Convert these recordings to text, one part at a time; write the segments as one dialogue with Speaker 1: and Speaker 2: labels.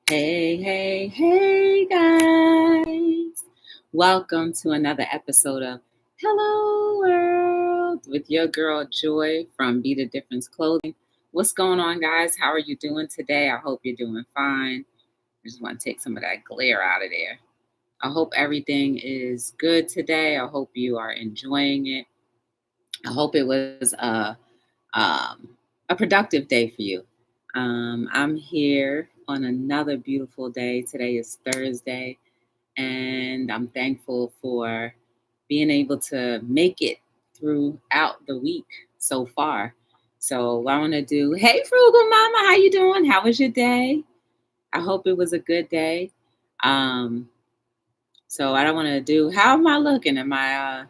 Speaker 1: Hey, hey, hey, guys. Welcome to another episode of Hello World with your girl Joy from Be the Difference Clothing. What's going on, guys? How are you doing today? I hope you're doing fine. I just want to take some of that glare out of there. I hope everything is good today. I hope you are enjoying it. I hope it was a productive day for you. I'm here on another beautiful day. Today is Thursday, and I'm thankful for being able to make it throughout the week so far. So what I want to do, hey Frugal Mama, how you doing? How was your day? I hope it was a good day. Um, so what I want to do, how am I looking? Am I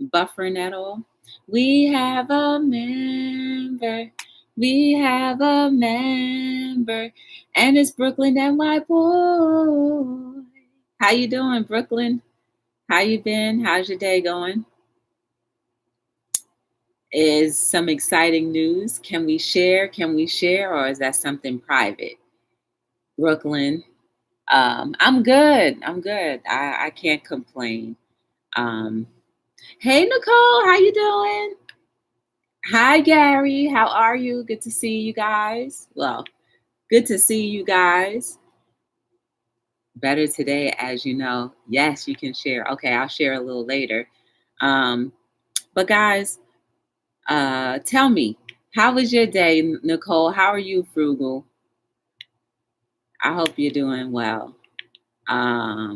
Speaker 1: buffering at all? We have a member. We have a member, and it's Brooklyn and White Boy. How you doing, Brooklyn? How you been? How's your day going? Is some exciting news? Can we share? Can we share, or is that something private? Brooklyn, I'm good. I'm good. I can't complain. Um, hey, Nicole, how you doing? Hi, Gary. How are you? Good to see you guys. Well, good to see you guys. Better today, as you know. Yes, you can share. Okay, I'll share a little later. But guys, tell me, how was your day, Nicole? How are you, Frugal? I hope you're doing well. Let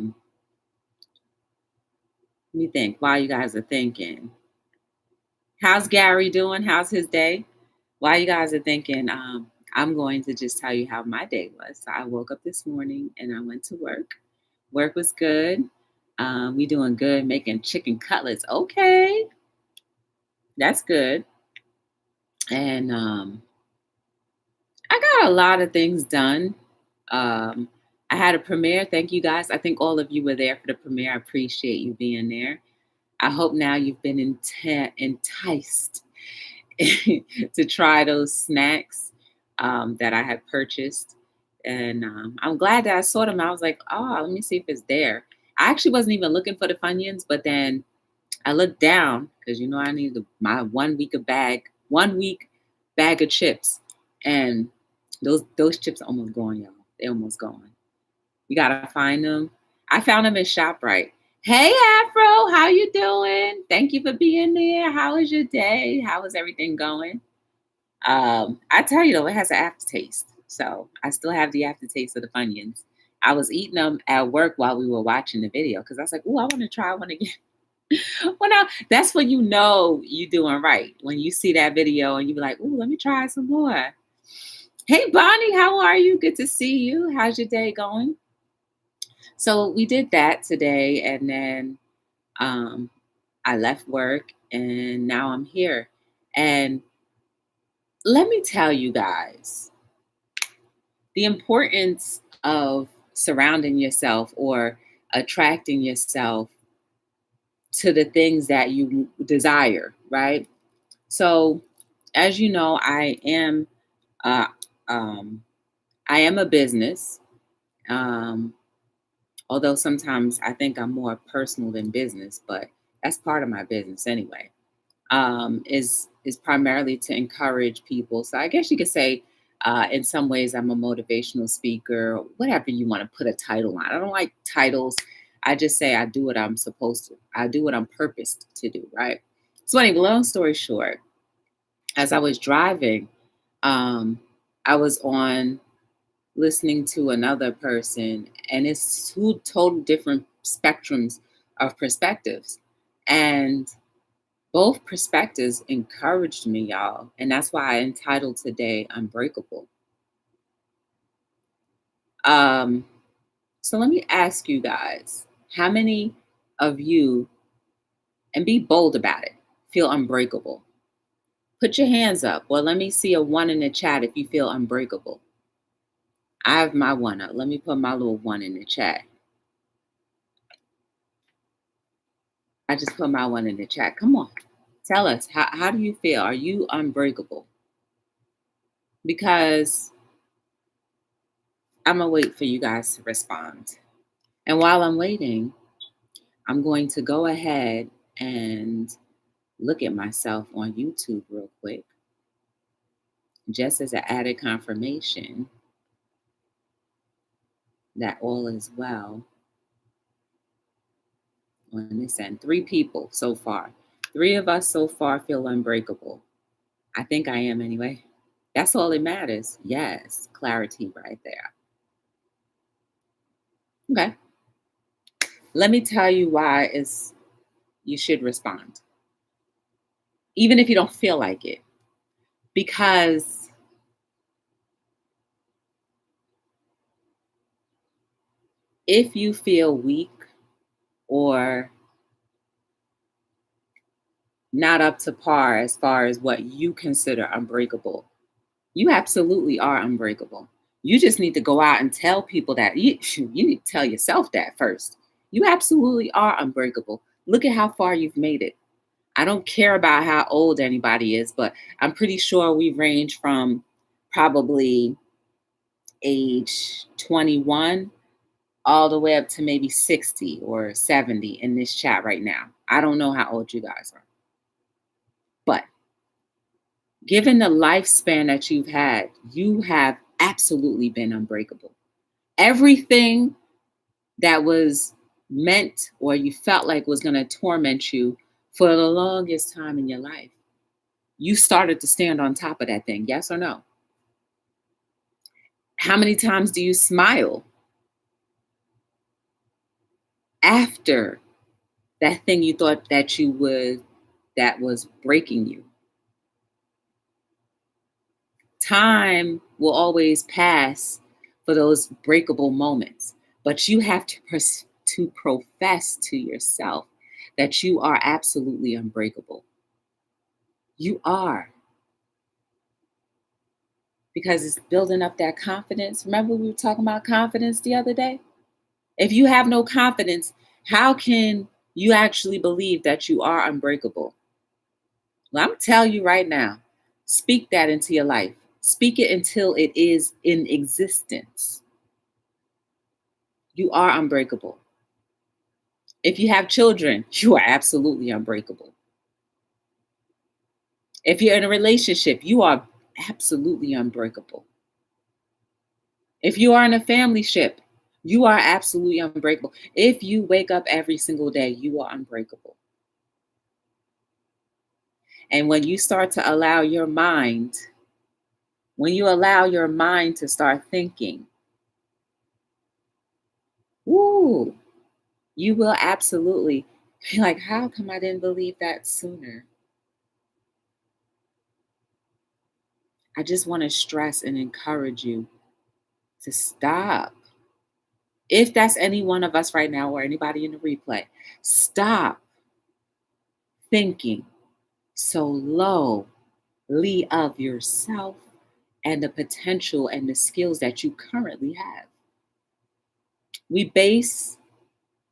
Speaker 1: me think while you guys are thinking. How's Gary doing? How's his day? While you guys are thinking, I'm going to just tell you how my day was. So I woke up this morning and I went to work. Work was good. We doing good, making chicken cutlets. Okay, that's good. And I got a lot of things done. Um, I had a premiere. Thank you guys. I think all of you were there for the premiere. I appreciate you being there. I hope now you've been enticed to try those snacks that I had purchased. And I'm glad that I saw them. I was like, oh, let me see if it's there. I actually wasn't even looking for the Funyuns, but then I looked down because I needed my 1 week bag of chips, and those chips are almost gone, y'all. They're almost gone. You gotta find them. I found them in ShopRite. Hey Afro, how you doing? Thank you for being there. How was your day? How is everything going? I tell you though, it has an aftertaste. So I still have the aftertaste of the Funyuns. I was eating them at work while we were watching the video because I was like, "Oh, I want to try one again." Well, now that's when you're doing right. When you see that video and you be like, "Oh, let me try some more." Hey Bonnie, how are you? Good to see you. How's your day going? So we did that today, and then um, I left work, and now I'm here. And let me tell you guys the importance of surrounding yourself or attracting yourself to the things that you desire, right? So, as you know, uh, um, I am a business. Um, Although sometimes I think I'm more personal than business, but that's part of my business anyway. Is primarily to encourage people. So I guess you could say, in some ways, I'm a motivational speaker, whatever you want to put a title on. I don't like titles. I just say I do what I'm supposed to. I do what I'm purposed to do, right? So anyway, long story short, as I was driving, um, I was on listening to another person, and it's two total different spectrums of perspectives. And both perspectives encouraged me, y'all. And that's why I entitled today Unbreakable. Um, so let me ask you guys, how many of you, and be bold about it, feel unbreakable? Put your hands up. Well, let me see a one in the chat if you feel unbreakable. I have my one up. Let me put my little one in the chat. I just put my one in the chat. Come on. Tell us, how do you feel? Are you unbreakable? Because I'm going to wait for you guys to respond. And while I'm waiting, I'm going to go ahead and look at myself on YouTube real quick, just as an added confirmation that all is well on this end. 3 people so far. 3 of us so far feel unbreakable. I think I am anyway. That's all that matters. Yes, clarity right there. Okay. Let me tell you why you should respond, even if you don't feel like it. Because if you feel weak or not up to par as far as what you consider unbreakable, you absolutely are unbreakable. You just need to go out and tell people that. You need to tell yourself that first. You absolutely are unbreakable. Look at how far you've made it. I don't care about how old anybody is, but I'm pretty sure we range from probably age 21 all the way up to maybe 60 or 70 in this chat right now. I don't know how old you guys are. But given the lifespan that you've had, you have absolutely been unbreakable. Everything that was meant or you felt like was going to torment you for the longest time in your life, you started to stand on top of that thing. Yes or no? How many times do you smile after that thing you thought that that was breaking you? Time will always pass for those breakable moments, but you have to profess to yourself that you are absolutely unbreakable. You are. Because it's building up that confidence. Remember we were talking about confidence the other day? If you have no confidence, how can you actually believe that you are unbreakable? Well, I'm telling you right now, speak that into your life. Speak it until it is in existence. You are unbreakable. If you have children, you are absolutely unbreakable. If you're in a relationship, you are absolutely unbreakable. If you are in a family ship, you are absolutely unbreakable. If you wake up every single day, you are unbreakable. And when you start to allow your mind, to start thinking, ooh, you will absolutely be like, how come I didn't believe that sooner? I just want to stress and encourage you to stop. If that's any one of us right now or anybody in the replay, stop thinking so lowly of yourself and the potential and the skills that you currently have. We base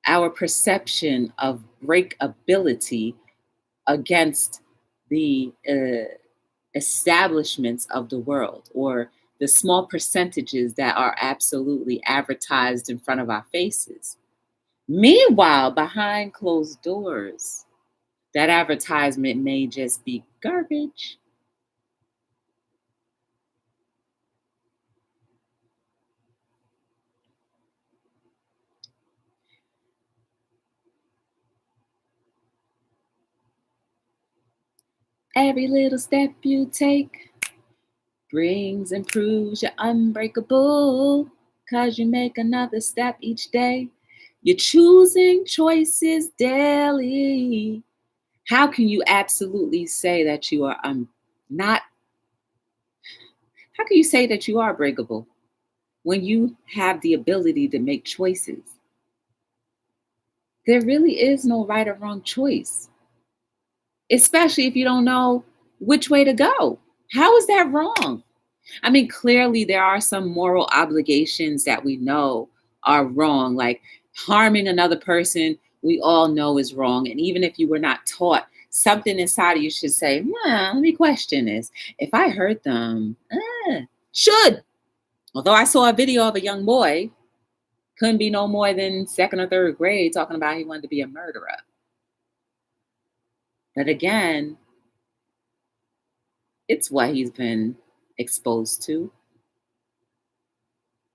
Speaker 1: our perception of breakability against the establishments of the world or the small percentages that are absolutely advertised in front of our faces. Meanwhile, behind closed doors, that advertisement may just be garbage. Every little step you take brings and proves you're unbreakable, 'cause you make another step each day. You're choosing choices daily. How can you absolutely say that you are not? How can you say that you are breakable when you have the ability to make choices? There really is no right or wrong choice, especially if you don't know which way to go. How is that wrong? I mean, clearly there are some moral obligations that we know are wrong, like harming another person, we all know is wrong. And even if you were not taught, something inside of you should say, let me question this. If I hurt them, should. Although I saw a video of a young boy, couldn't be no more than second or third grade, talking about he wanted to be a murderer. But again, it's what he's been exposed to.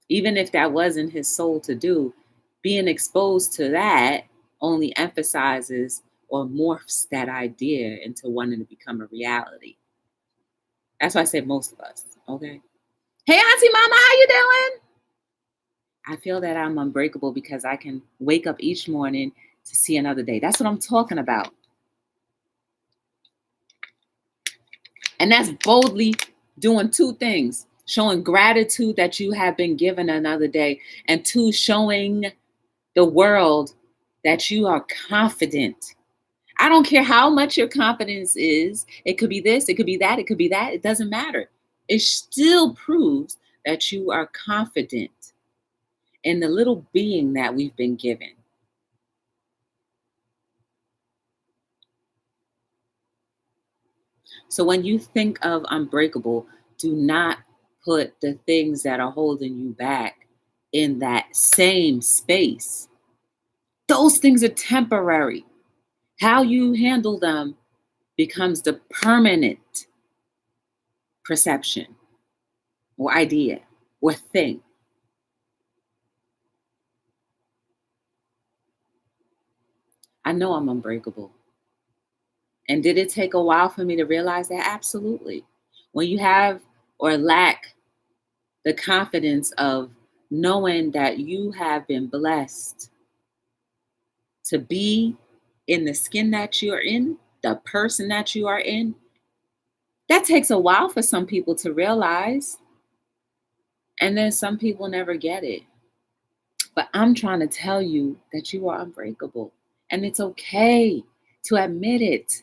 Speaker 1: Even if that wasn't his soul to do, being exposed to that only emphasizes or morphs that idea into wanting to become a reality. That's why I said most of us, okay? Hey, Auntie Mama, how you doing? I feel that I'm unbreakable because I can wake up each morning to see another day. That's what I'm talking about. And that's boldly doing two things: showing gratitude that you have been given another day, and two, showing the world that you are confident. I don't care how much your confidence is. It could be this, it could be that, it could be that. It doesn't matter. It still proves that you are confident in the little being that we've been given. So when you think of unbreakable, do not put the things that are holding you back in that same space. Those things are temporary. How you handle them becomes the permanent perception or idea or thing. I know I'm unbreakable. And did it take a while for me to realize that? Absolutely. When you have or lack the confidence of knowing that you have been blessed to be in the skin that you're in, the person that you are in, that takes a while for some people to realize. And then some people never get it. But I'm trying to tell you that you are unbreakable. And it's okay to admit it.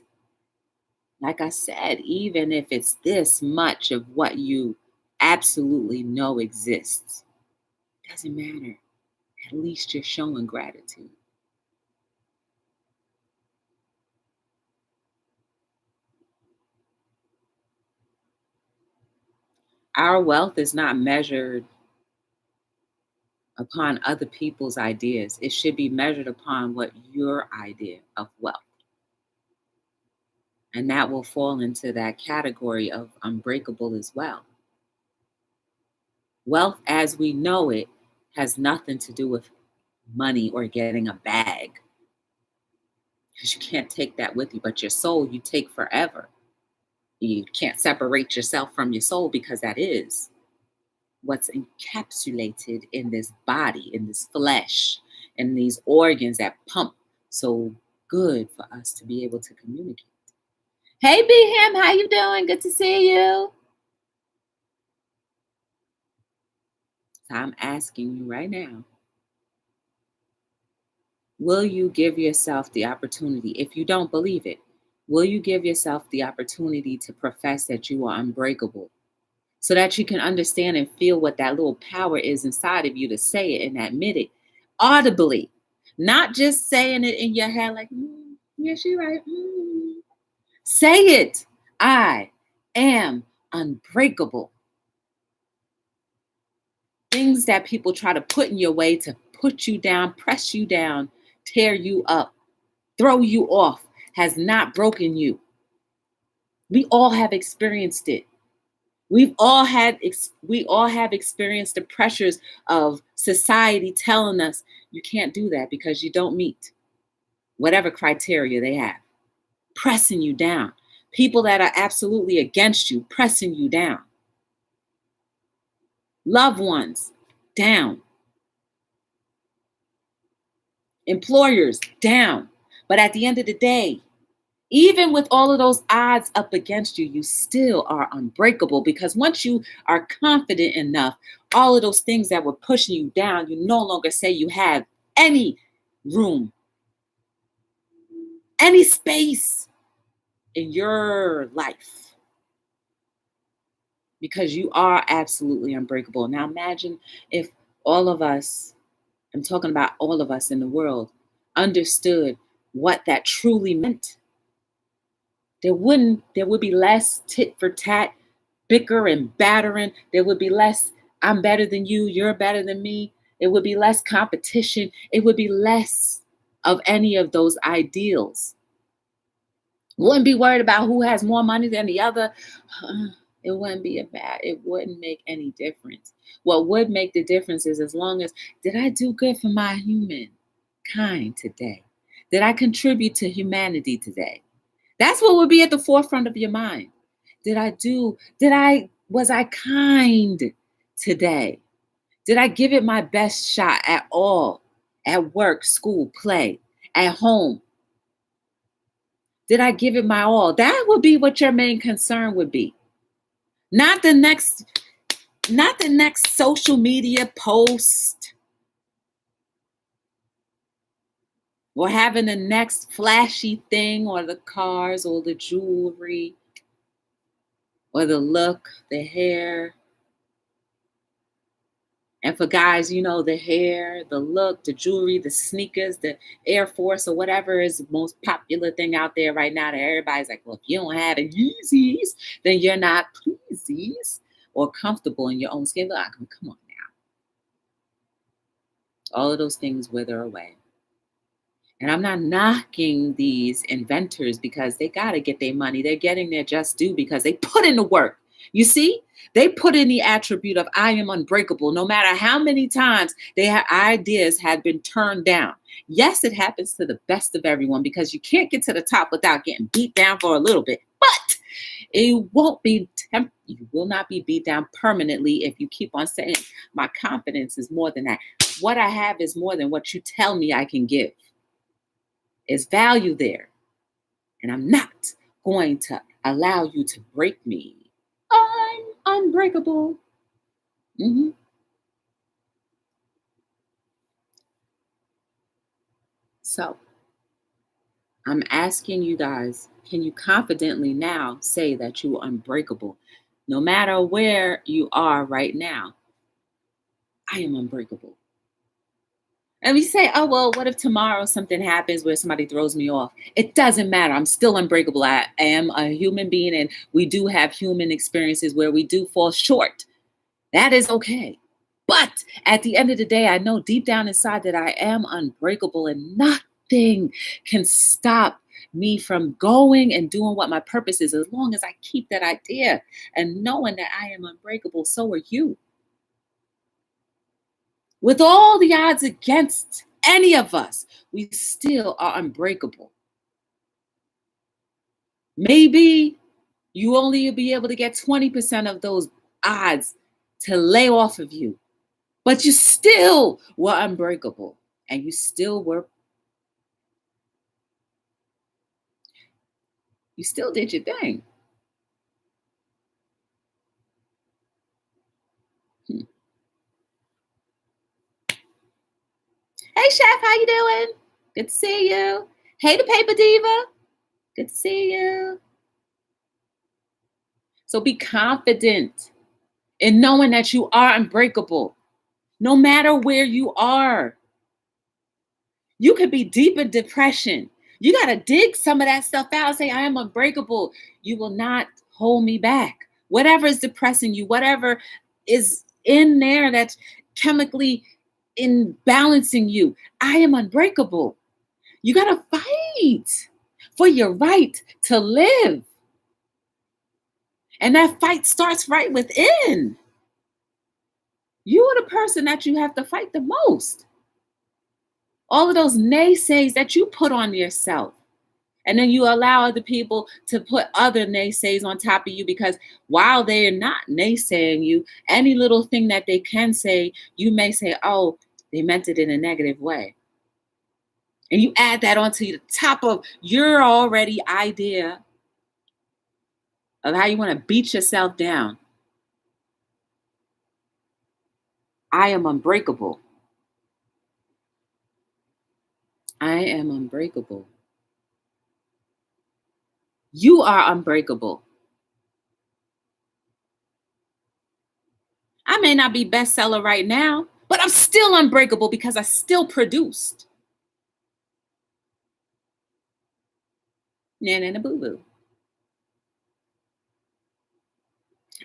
Speaker 1: Like I said, even if it's this much of what you absolutely know exists, doesn't matter. At least you're showing gratitude. Our wealth is not measured upon other people's ideas. It should be measured upon what your idea of wealth. And that will fall into that category of unbreakable as well. Wealth as we know it has nothing to do with money or getting a bag, because you can't take that with you. But your soul, you take forever. You can't separate yourself from your soul, because that is what's encapsulated in this body, in this flesh, in these organs that pump so good for us to be able to communicate. Hey, BHM, how you doing? Good to see you. So I'm asking you right now, will you give yourself the opportunity, if you don't believe it, will you give yourself the opportunity to profess that you are unbreakable, so that you can understand and feel what that little power is inside of you to say it and admit it audibly, not just saying it in your head like, yeah, she right. Say it. I am unbreakable. Things that people try to put in your way to put you down, press you down, tear you up, throw you off, has not broken you. We all have experienced it. We all have experienced the pressures of society telling us you can't do that because you don't meet whatever criteria they have, pressing you down. People that are absolutely against you, pressing you down. Loved ones, down. Employers, down. But at the end of the day, even with all of those odds up against you, you still are unbreakable, because once you are confident enough, all of those things that were pushing you down, you no longer say you have any room, any space in your life, because you are absolutely unbreakable. Now imagine if all of us, I'm talking about all of us in the world, understood what that truly meant. There would be less tit for tat, bicker and battering. There would be less I'm better than you, you're better than me. It would be less competition. It would be less of any of those ideals. Wouldn't be worried about who has more money than the other. It wouldn't be it wouldn't make any difference. What would make the difference is as long as, did I do good for my humankind today? Did I contribute to humanity today? That's what would be at the forefront of your mind. Was I kind today? Did I give it my best shot at all? At work, school, play, at home? Did I give it my all? That would be what your main concern would be. Not the next social media post or having the next flashy thing or the cars or the jewelry or the look, the hair. And for guys, the hair, the look, the jewelry, the sneakers, the Air Force, or whatever is the most popular thing out there right now that everybody's like, well, if you don't have it Yeezys, then you're not pleased or comfortable in your own skin. Look, come on now. All of those things wither away. And I'm not knocking these inventors because they got to get their money. They're getting their just due because they put in the work. You see, they put in the attribute of I am unbreakable, no matter how many times their ideas had been turned down. Yes, it happens to the best of everyone because you can't get to the top without getting beat down for a little bit. But you will not be beat down permanently if you keep on saying, my confidence is more than that. What I have is more than what you tell me I can give. There's value there. And I'm not going to allow you to break me. I'm unbreakable. So I'm asking you guys, can you confidently now say that you are unbreakable? No matter where you are right now, I am unbreakable. And we say, oh, well, what if tomorrow something happens where somebody throws me off? It doesn't matter. I'm still unbreakable. I am a human being, and we do have human experiences where we do fall short. That is okay. But at the end of the day, I know deep down inside that I am unbreakable, and nothing can stop me from going and doing what my purpose is, as long as I keep that idea and knowing that I am unbreakable. So are you. With all the odds against any of us, we still are unbreakable. Maybe you only will be able to get 20% of those odds to lay off of you, but you still were unbreakable, and you still did your thing. Hey, Chef, how you doing? Good to see you. Hey, the Paper Diva. Good to see you. So be confident in knowing that you are unbreakable, no matter where you are. You could be deep in depression. You got to dig some of that stuff out and say, I am unbreakable. You will not hold me back. Whatever is depressing you, whatever is in there that's chemically imbalancing you, I am unbreakable. You got to fight for your right to live. And that fight starts right within. You are the person that you have to fight the most. All of those naysays that you put on yourself. And then you allow other people to put other naysays on top of you, because while they are not naysaying you, any little thing that they can say, you may say, oh, they meant it in a negative way. And you add that onto the top of your already idea of how you want to beat yourself down. I am unbreakable. I am unbreakable. You are unbreakable. I may not be bestseller right now, but I'm still unbreakable because I still produced. Nana boo boo.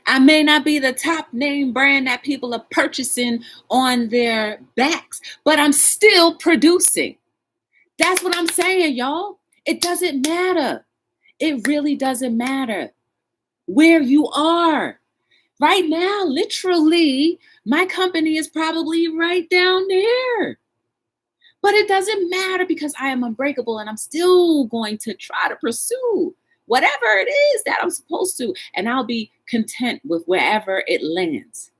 Speaker 1: I may not be the top name brand that people are purchasing on their backs, but I'm still producing. That's what I'm saying, y'all. It doesn't matter. It really doesn't matter where you are. Right now, literally, my company is probably right down there. But it doesn't matter because I am unbreakable and I'm still going to try to pursue whatever it is that I'm supposed to. And I'll be content with wherever it lands.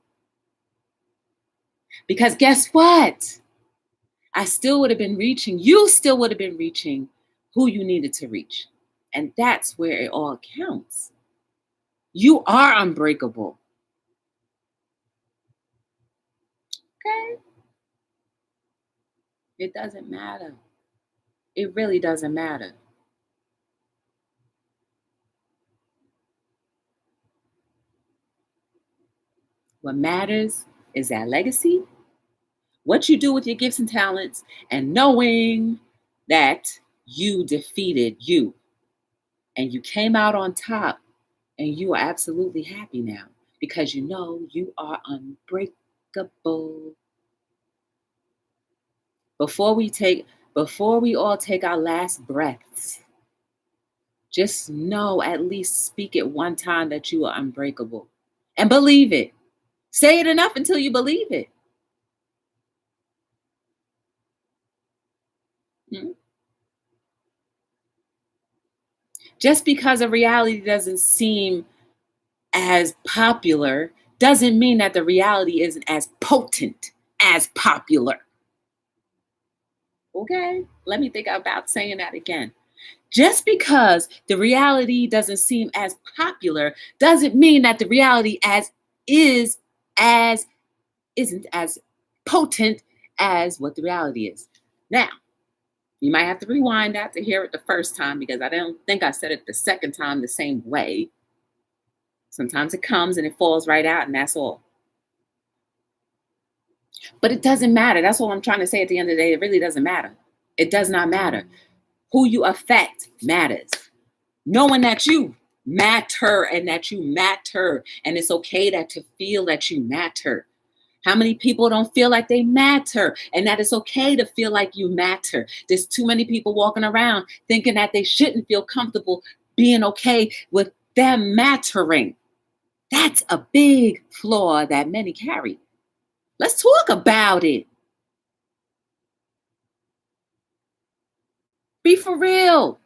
Speaker 1: Because guess what? I still would have been reaching, you still would have been reaching who you needed to reach. And that's where it all counts. You are unbreakable. Okay? It doesn't matter. It really doesn't matter. What matters is that legacy, what you do with your gifts and talents, and knowing that you defeated you and you came out on top and you are absolutely happy now because you know you are unbreakable. Before we all take our last breaths, just know, at least speak it one time, that you are unbreakable and believe it. Say it enough until you believe it. Mm. Just because a reality doesn't seem as popular doesn't mean that the reality isn't as potent as popular. Okay? Let me think about saying that again. Just because the reality doesn't seem as popular doesn't mean that the reality as isn't as potent as what the reality is. Now, you might have to rewind that to hear it the first time because I don't think I said it the second time the same way. Sometimes it comes and it falls right out, and that's all. But it doesn't matter. That's what I'm trying to say at the end of the day. It really doesn't matter. It does not matter. Who you affect matters. Knowing that you matter and that you matter, and it's okay to feel that you matter. How many people don't feel like they matter, and that it's okay to feel like you matter? There's too many people walking around thinking that they shouldn't feel comfortable being okay with them mattering. That's a big flaw that many carry. Let's talk about it. Be for real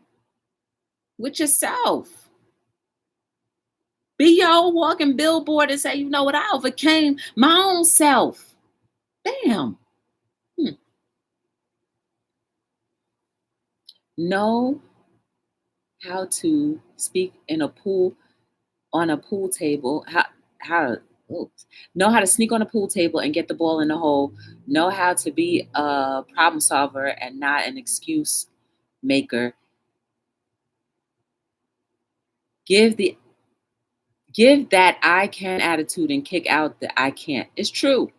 Speaker 1: with yourself. Be your own walking billboard and say, you know what, I overcame my own self. Bam. Know how to speak in a pool, on a pool table. How oops. Know how to sneak on a pool table and get the ball in the hole. Know how to be a problem solver and not an excuse maker. Give that I can attitude and kick out the I can't. It's true.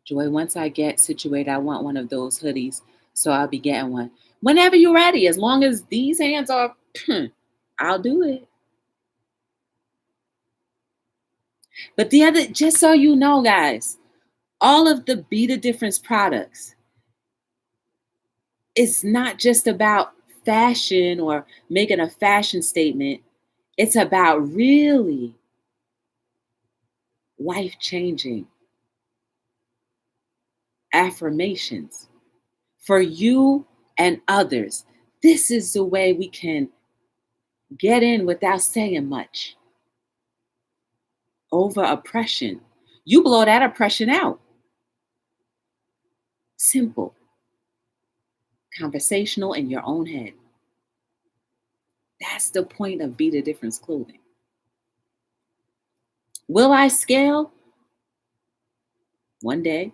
Speaker 1: Joy, once I get situated, I want one of those hoodies. So I'll be getting one. Whenever you're ready, as long as these hands are, I'll do it. But just so you know, guys, all of the Be the Difference products, it's not just about fashion or making a fashion statement. It's about really life-changing affirmations for you and others. This is the way we can get in without saying much. Over oppression. You blow that oppression out. Simple. Conversational in your own head. That's the point of Be the Difference clothing. Will I scale? One day.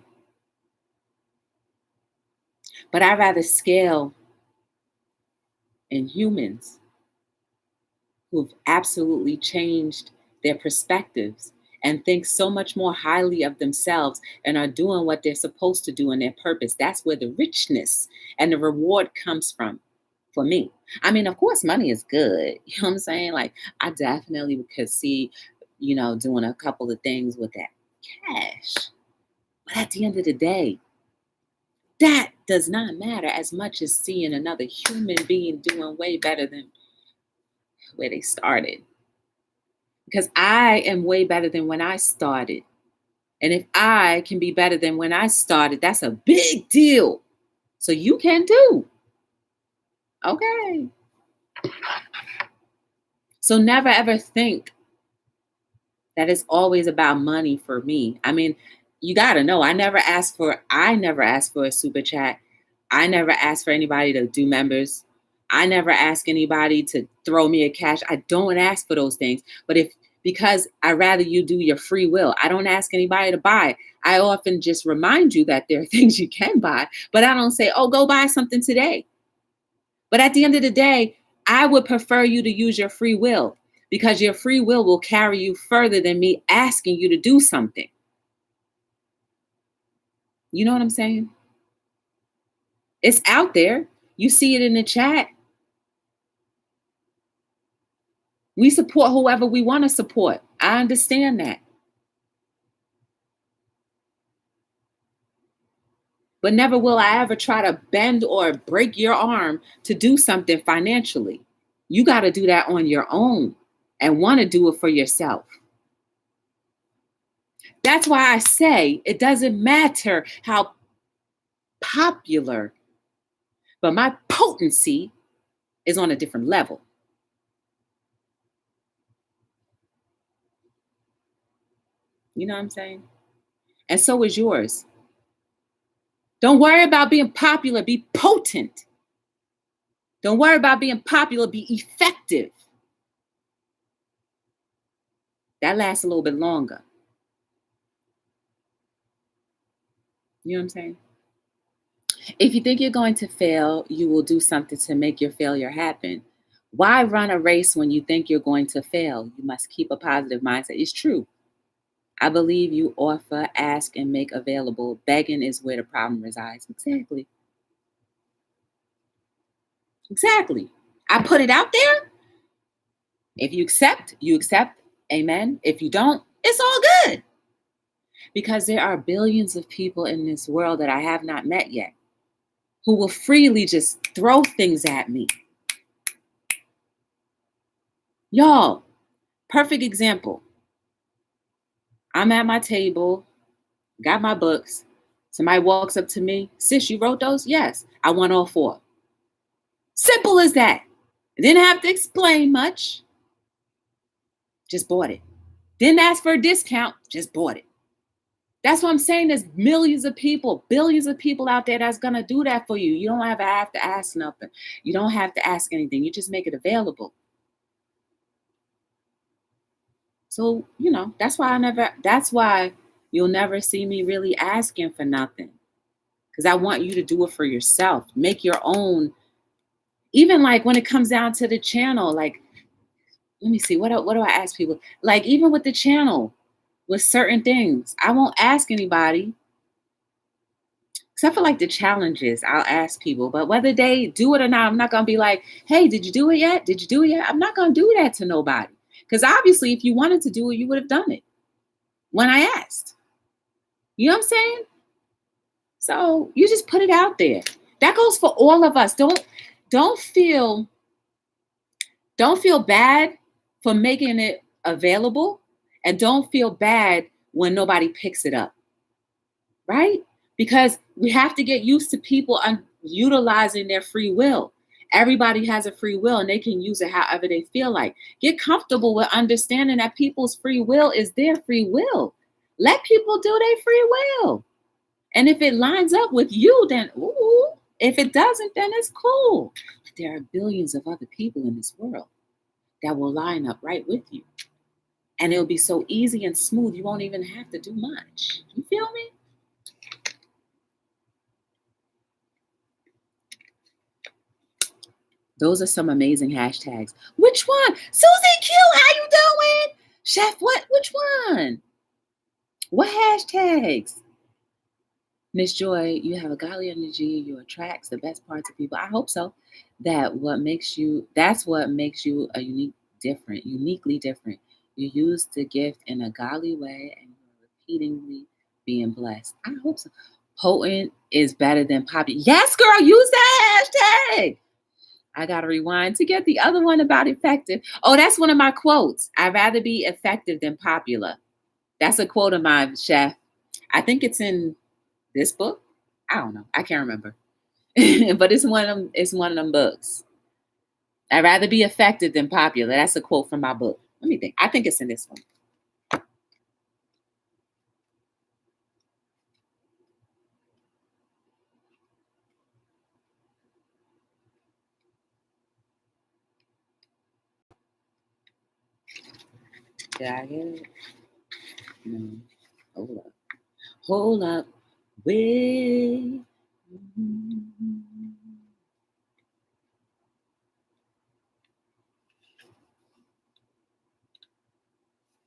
Speaker 1: But I'd rather scale in humans who've absolutely changed their perspectives and think so much more highly of themselves and are doing what they're supposed to do in their purpose. That's where the richness and the reward comes from for me. I mean, of course, money is good. You know what I'm saying? Like, I definitely could see, doing a couple of things with that cash. But at the end of the day, that does not matter as much as seeing another human being doing way better than where they started. Because I am way better than when I started. And if I can be better than when I started, that's a big deal. So you can too. Okay. So never ever think that it's always about money for me. I mean, you got to know, I never asked for a super chat. I never asked for anybody to do members. I never ask anybody to throw me a cash. I don't ask for those things. But because I rather you do your free will, I don't ask anybody to buy. I often just remind you that there are things you can buy, but I don't say, oh, go buy something today. But at the end of the day, I would prefer you to use your free will, because your free will carry you further than me asking you to do something. You know what I'm saying? It's out there. You see it in the chat. We support whoever we want to support. I understand that. But never will I ever try to bend or break your arm to do something financially. You got to do that on your own and want to do it for yourself. That's why I say it doesn't matter how popular, but my potency is on a different level. You know what I'm saying? And so is yours. Don't worry about being popular, be potent. Don't worry about being popular, be effective. That lasts a little bit longer. You know what I'm saying? If you think you're going to fail, you will do something to make your failure happen. Why run a race when you think you're going to fail? You must keep a positive mindset. It's true. I believe you offer, ask, and make available. Begging is where the problem resides. Exactly. Exactly. I put it out there. If you accept, you accept. Amen. If you don't, it's all good. Because there are billions of people in this world that I have not met yet who will freely just throw things at me. Y'all, perfect example. I'm at my table, got my books. Somebody walks up to me. Sis, you wrote those? Yes. I want all 4. Simple as that. Didn't have to explain much. Just bought it. Didn't ask for a discount. Just bought it. That's what I'm saying. There's millions of people, billions of people out there that's going to do that for you. You don't have to ask nothing. You don't have to ask anything. You just make it available. So, that's why you'll never see me really asking for nothing. Because I want you to do it for yourself. Make your own. Even like when it comes down to the channel, like, let me see, what do I ask people? Like, even with the channel, with certain things, I won't ask anybody. Except for like the challenges, I'll ask people. But whether they do it or not, I'm not going to be like, hey, did you do it yet? Did you do it yet? I'm not going to do that to nobody. Because obviously, if you wanted to do it, you would have done it when I asked. You know what I'm saying? So you just put it out there. That goes for all of us. Don't feel bad for making it available, and don't feel bad when nobody picks it up. Right? Because we have to get used to people utilizing their free will. Everybody has a free will and they can use it however they feel like. Get comfortable with understanding that people's free will is their free will. Let people do their free will. And if it lines up with you, then ooh. If it doesn't, then it's cool. But there are billions of other people in this world that will line up right with you. And it'll be so easy and smooth, you won't even have to do much. You feel me? Those are some amazing hashtags. Which one? Susie Q, how you doing? Chef, what? Which one? What hashtags? Miss Joy, you have a godly energy. You attracts the best parts of people. I hope so. That's what makes you a uniquely different. You use the gift in a godly way and you're repeatedly being blessed. I hope so. Potent is better than popular. Yes, girl, use that hashtag. I gotta rewind to get the other one about effective. Oh, that's one of my quotes. I'd rather be effective than popular. That's a quote of mine, Chef. I think it's in this book. I don't know. I can't remember. But it's one of them books. I'd rather be effective than popular. That's a quote from my book. Let me think. I think it's in this one. Did I get it? No. Hold up. Hold up. Wait.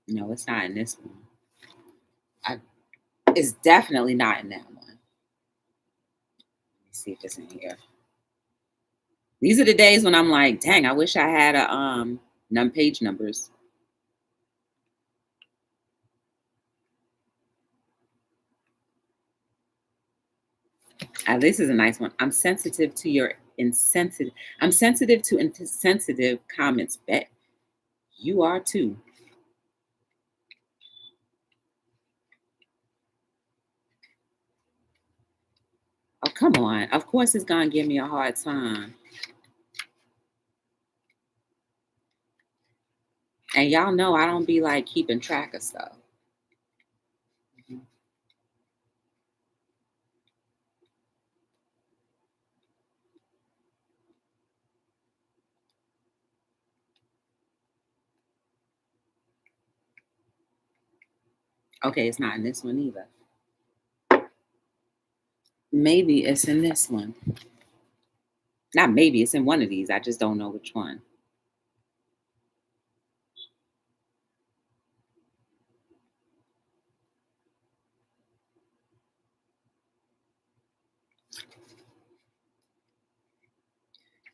Speaker 1: No, it's not in this one. It's definitely not in that one. Let me see if it's in here. These are the days when I'm like, dang, I wish I had a page numbers. This is a nice one. I'm sensitive to insensitive comments. Bet you are too. Oh, come on. Of course it's gonna give me a hard time. And y'all know I don't be like keeping track of stuff. Mhm. Okay, it's not in this one either. Maybe it's in this one. Not maybe, it's in one of these. I just don't know which one.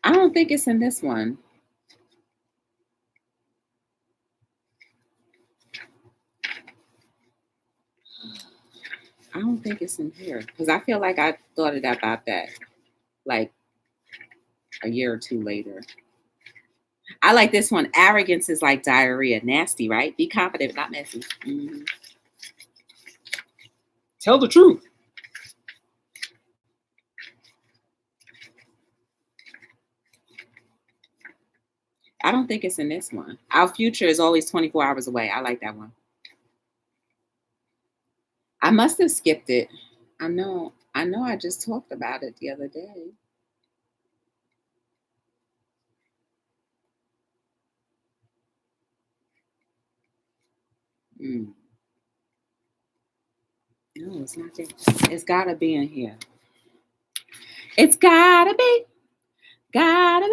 Speaker 1: I don't think it's in this one. I don't think it's in here because I feel like I thought about that like a year or two later. I like this one. Arrogance is like diarrhea. Nasty, right? Be confident, not messy. Mhm. Tell the truth. I don't think it's in this one. Our future is always 24 hours away. I like that one. I must have skipped it. I just talked about it the other day. Mm. No, it's not there. It's gotta be in here. It's gotta be, gotta be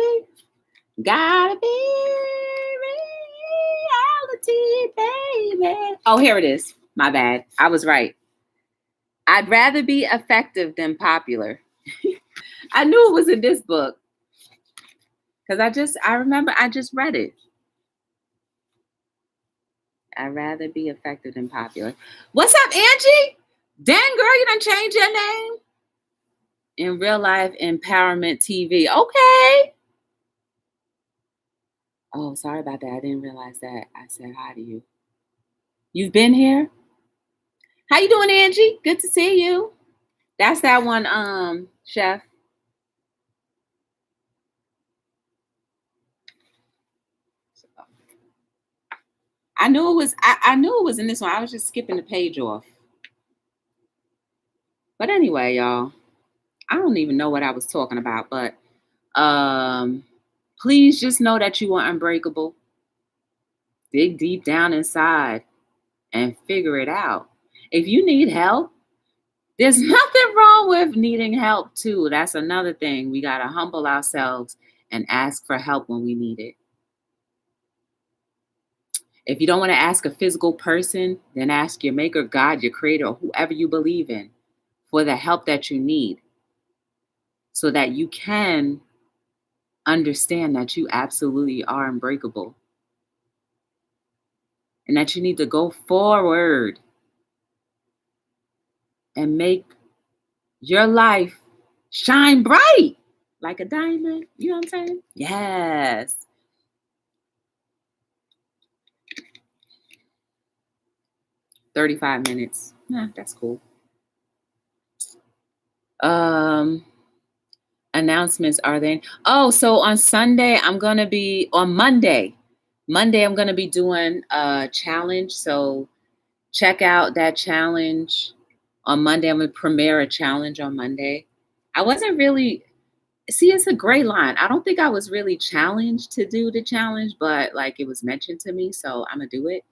Speaker 1: reality, baby. Oh, here it is. My bad. I was right. I'd rather be effective than popular. I knew it was in this book because I remember I just read it. I'd rather be effective than popular. What's up, Angie? Dang, girl, you done changed your name. In real life, empowerment TV. Okay. Oh, sorry about that. I didn't realize that. I said hi to you. You've been here? How you doing, Angie? Good to see you. That's that one, Chef. I knew it was. I knew it was in this one. I was just skipping the page off. But anyway, y'all, I don't even know what I was talking about. But um, please just know that you are unbreakable. Dig deep down inside and figure it out. If you need help, there's nothing wrong with needing help too. That's another thing. We gotta humble ourselves and ask for help when we need it. If you don't want to ask a physical person, then ask your maker, God, your creator, or whoever you believe in for the help that you need so that you can understand that you absolutely are unbreakable and that you need to go forward and make your life shine bright like a diamond. You know what I'm saying? Yes. 35 minutes. Yeah, that's cool. Um, Announcements are there? Oh, so on Sunday, I'm gonna be on Monday. Monday, I'm gonna be doing a challenge. So check out that challenge on Monday. I'm gonna premiere a challenge on Monday. I wasn't really see, it's a gray line. I don't think I was really challenged to do the challenge, but like it was mentioned to me, so I'm gonna do it.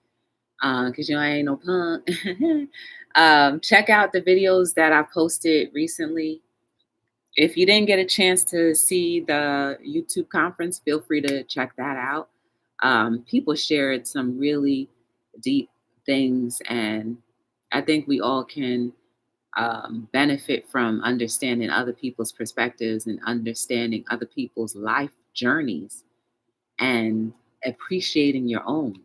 Speaker 1: Because I ain't no punk. Check out the videos that I posted recently. If you didn't get a chance to see the YouTube conference, feel free to check that out. People shared some really deep things, and I think we all can benefit from understanding other people's perspectives and understanding other people's life journeys and appreciating your own,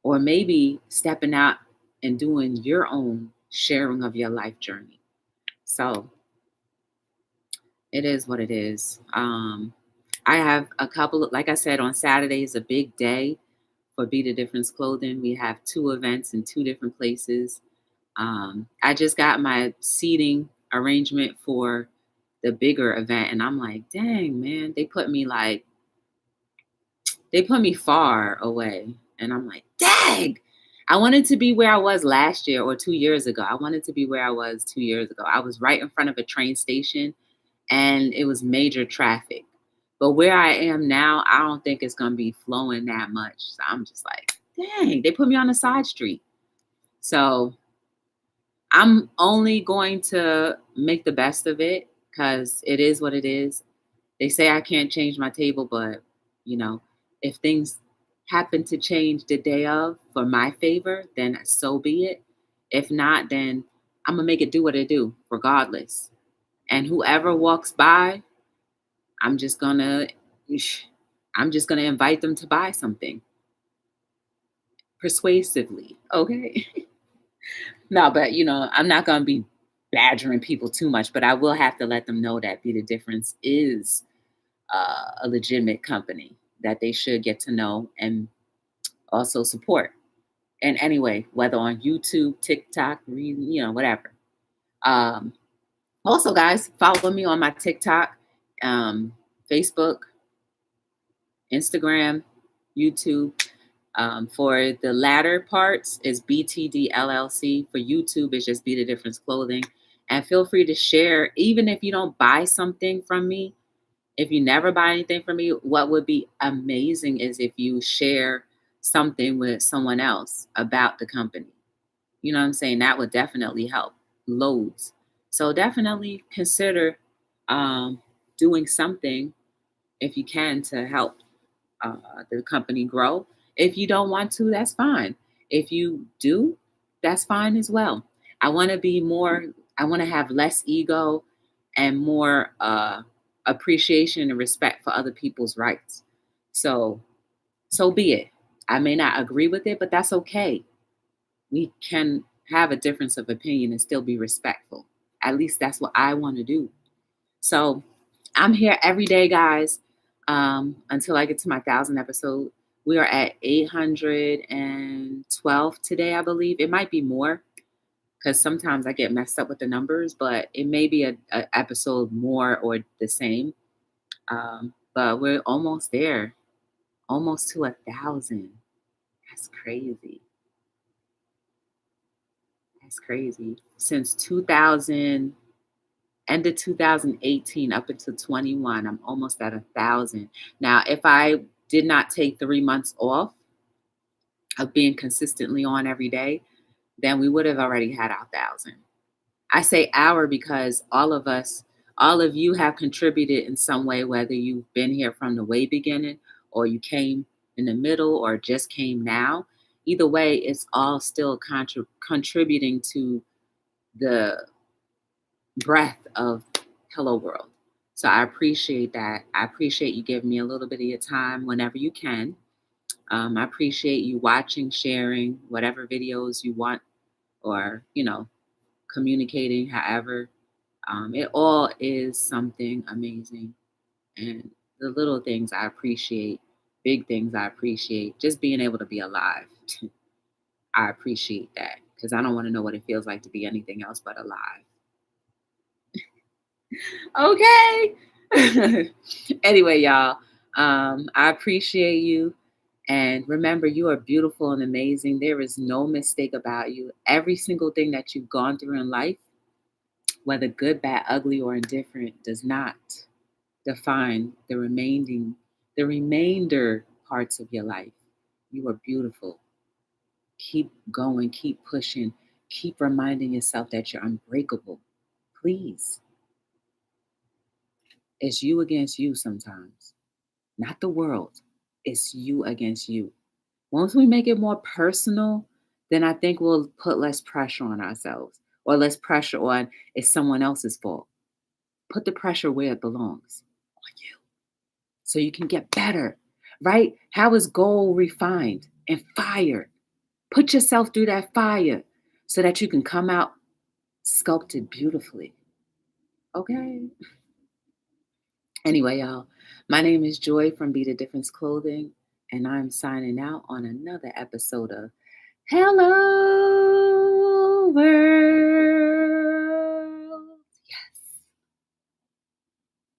Speaker 1: or maybe stepping out and doing your own sharing of your life journey. So it is what it is. I have a couple of, like I said, on Saturday is a big day for Be the Difference Clothing. We have 2 events in 2 different places. I just got my seating arrangement for the bigger event, and I'm like, dang, man, they put me far away. And I'm like, dang, I wanted to be where I was last year or 2 years ago. I wanted to be where I was 2 years ago. I was right in front of a train station and it was major traffic. But where I am now, I don't think it's going to be flowing that much. So I'm just like, dang, they put me on a side street. So I'm only going to make the best of it because it is what it is. They say I can't change my table, but you know, if things happen to change the day of for my favor, then so be it. If not, then I'm gonna make it do what it do, regardless. And whoever walks by, I'm just gonna, I'm just gonna invite them to buy something persuasively. Okay. No, but I'm not gonna be badgering people too much, but I will have to let them know that Be the Difference is a legitimate company that they should get to know and also support. And anyway, whether on YouTube, TikTok, whatever. Um, Also, guys, follow me on my TikTok, Facebook, Instagram, YouTube. For the latter parts is BTD LLC. For YouTube, it's just Be the Difference Clothing. And feel free to share, even if you don't buy something from me. If you never buy anything from me, what would be amazing is if you share something with someone else about the company. You know what I'm saying? That would definitely help loads. So definitely consider doing something if you can to help the company grow. If you don't want to, that's fine. If you do, that's fine as well. I want to be more, I want to have less ego and more appreciation and respect for other people's rights. So, so be it. I may not agree with it, but that's okay. We can have a difference of opinion and still be respectful. At least that's what I want to do. So I'm here every day, guys, until I get to my 1,000 episode. We are at 812 today, I believe. It might be more because sometimes I get messed up with the numbers, but it may be a episode more or the same. But we're almost there, almost to 1,000. That's crazy. That's crazy. Since 2000, end of 2018 up until 21, I'm almost at 1,000. Now, if I did not take 3 months off of being consistently on every day, then we would have already had our 1,000. I say our because all of us, all of you have contributed in some way, whether you've been here from the way beginning or you came in the middle or just came now. Either way, it's all still contributing to the breath of hello world. So I appreciate that. I appreciate you giving me a little bit of your time whenever you can. I appreciate you watching, sharing whatever videos you want, or communicating. However, it all is something amazing, and the little things I appreciate, big things I appreciate. Just being able to be alive, I appreciate that because I don't want to know what it feels like to be anything else but alive. Okay. Anyway, y'all, I appreciate you. And remember, you are beautiful and amazing. There is no mistake about you. Every single thing that you've gone through in life, whether good, bad, ugly, or indifferent, does not define the remainder parts of your life. You are beautiful. Keep going, keep pushing, keep reminding yourself that you're unbreakable. Please. It's you against you sometimes, not the world. It's you against you. Once we make it more personal, then I think we'll put less pressure on ourselves, or less pressure on it's someone else's fault. Put the pressure where it belongs, on you, so you can get better, right? How is gold refined and fire? Put yourself through that fire so that you can come out sculpted beautifully. Okay? Anyway, y'all, my name is Joy from Be the Difference Clothing, and I'm signing out on another episode of Hello World.